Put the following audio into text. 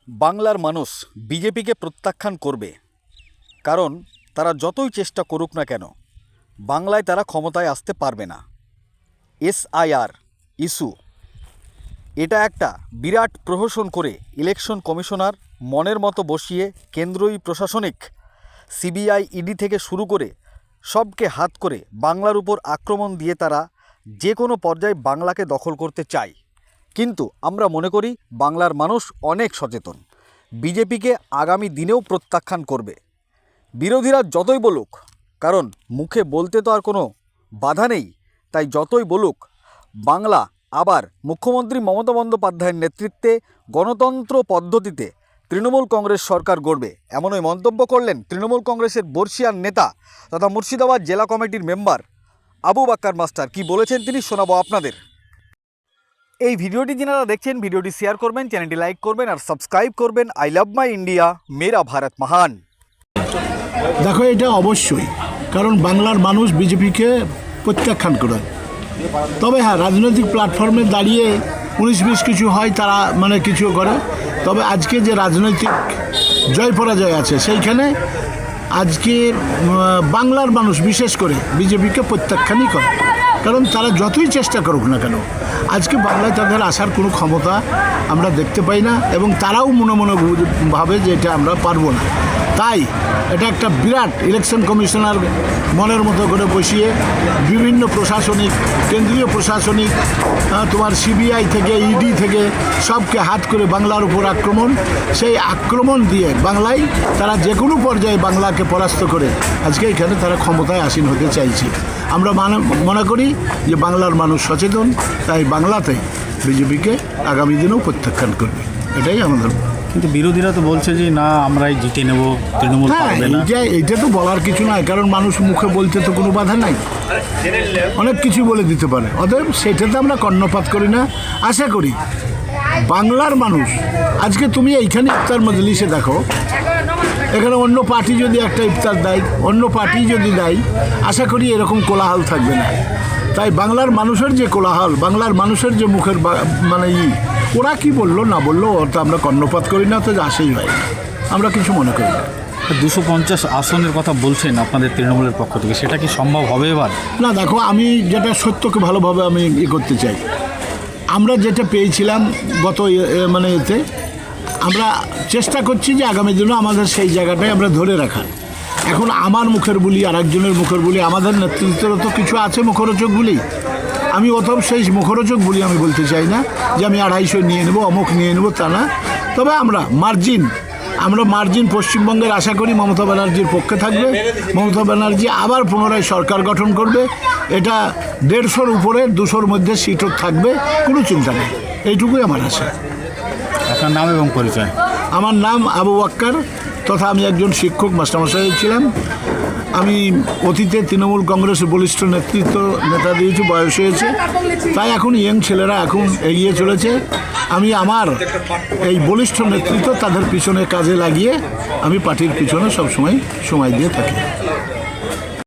বাংলার মানুষ বিজেপিকে প্রত্যাখ্যান করবে, কারণ তারা যতই চেষ্টা করুক না কেন বাংলায় তারা ক্ষমতায় আসতে পারবে না। এসআইআর ইস্যু এটা একটা বিরাট প্রহসন করে ইলেকশন কমিশনার মনের মতো বসিয়ে কেন্দ্রীয় প্রশাসনিক সিবিআই ইডি থেকে শুরু করে সবকে হাত করে বাংলার উপর আক্রমণ দিয়ে তারা যে কোনো পর্যায়ে বাংলাকে দখল করতে চায়। কিন্তু আমরা মনে করি বাংলার মানুষ অনেক সচেতন, বিজেপিকে আগামী দিনেও প্রত্যাখ্যান করবে। বিরোধীরা যতই বলুক, কারণ মুখে বলতে তো আর কোনো বাধা নেই, তাই যতই বলুক বাংলা আবার মুখ্যমন্ত্রী মমতা বন্দ্যোপাধ্যায়ের নেতৃত্বে গণতন্ত্র পদ্ধতিতে তৃণমূল কংগ্রেস সরকার গড়বে, এমনই মন্তব্য করলেন তৃণমূল কংগ্রেসের বর্ষিয়ান নেতা তথা মুর্শিদাবাদ জেলা কমিটির মেম্বার আবু বাক্কার মাস্টার। কি বলেছেন তিনি শোনাবো আপনাদের। এই ভিডিওটি যারা দেখছেন ভিডিওটি শেয়ার করবেন, চ্যানেলটি লাইক করবেন আর সাবস্ক্রাইব করবেন। আই লাভ মাই ইন্ডিয়া, মেরা ভারত মহান। দেখো, এটা অবশ্যই, কারণ বাংলার মানুষ বিজেপিকে প্রত্যাখ্যান করে। তবে হ্যাঁ, রাজনৈতিক প্ল্যাটফর্মে দাঁড়িয়ে 19-20 কিছু হয়, তারা কিছু করে। তবে আজকে যে রাজনৈতিক জয় পরাজয় আছে, সেইখানে আজকে বাংলার মানুষ বিশেষ করে বিজেপিকে প্রত্যাখ্যানই করে। কারণ তারা যতই চেষ্টা করুক না কেন আজকে বাংলায় তাদের আসার কোনো ক্ষমতা আমরা দেখতে পাই না, এবং তারাও মনে মনে ভাবে যে এটা আমরা পারবো না। তাই এটা একটা বিরাট ইলেকশন কমিশনার মনের মতো করে বসিয়ে বিভিন্ন প্রশাসনিক, কেন্দ্রীয় প্রশাসনিক, তোমার সিবিআই থেকে ইডি থেকে সবকে হাত করে বাংলার উপর আক্রমণ, সেই আক্রমণ দিয়ে বাংলায় তারা যে কোনো পর্যায়ে বাংলাকে পরাস্ত করে আজকে এখানে তারা ক্ষমতায় আসীন হতে চাইছে। আমরা মনে করি যে বাংলার মানুষ সচেতন, তাই বাংলাতে বিজেপিকে আগামী দিনেও প্রত্যাখ্যান করবে, এটাই আমাদের। কিন্তু বিরোধীরা তো বলছে যে না, আমরাই জিতে নেব, তৃণমূল পারবে না। এইটা তো বলার কিছু নয়, কারণ মানুষ মুখে বলতে তো কোনো বাধা নাই, অনেক কিছু বলে দিতে পারে। অতএব সেটাতে আমরা কর্ণপাত করি না। আশা করি বাংলার মানুষ, আজকে তুমি এইখানে ইফতার মজলিসে দেখো, এখানে অন্য পার্টি যদি একটা ইফতার দেয়, অন্য পার্টি যদি দেয়, আশা করি এরকম কোলাহল থাকবে না। তাই বাংলার মানুষের যে কোলাহল, বাংলার মানুষের যে মুখের ওরা কি বললো না বললো, ওটা আমরা কর্ণপাত করি না, তো আসেই হয়, আমরা কিছু মনে করি না। 250 আসনের কথা বলছেন আপনাদের তৃণমূলের পক্ষ থেকে, সেটা কি সম্ভব হবে এবার? না, দেখো, আমি যেটা সত্যকে ভালোভাবে আমি করতে চাই। আমরা যেটা পেয়েছিলাম গত এতে, আমরা চেষ্টা করছি যে আগামী দিনে আমাদের সেই জায়গাটাই আমরা ধরে রাখার। এখন আমার মুখের বলি, আর একজনের মুখের বলি, আমাদের নেতৃত্বেরও তো কিছু আছে মুখরোচক বলি। আমি অথব সেই মুখরোচক বলি আমি বলতে চাই না যে আমি 250 নিয়ে নেবো, অমুক নিয়ে নেবো, তা না। তবে আমরা মার্জিন পশ্চিমবঙ্গের আশা করি মমতা ব্যানার্জির পক্ষে থাকবে। মমতা ব্যানার্জি আবার পুনরায় সরকার গঠন করবে। এটা 150-র উপরে 200-র মধ্যে সিটও থাকবে, কোনো চিন্তা নেই। এইটুকুই আমার আশা। আপনার নাম এবং পরিচয়? আমার নাম আবু বাক্কার, তথা আমি একজন শিক্ষক, মাস্টারমশাই ছিলাম। আমি অতীতে তৃণমূল কংগ্রেসের বলিষ্ঠ নেতা দিয়েছি, বয়স হয়েছে, তাই এখন ইয়ং ছেলেরা এখন এগিয়ে চলেছে। আমি আমার এই বলিষ্ঠ নেতৃত্ব তাদের পিছনে কাজে লাগিয়ে আমি পার্টির পিছনে সবসময় সময় দিয়ে থাকি।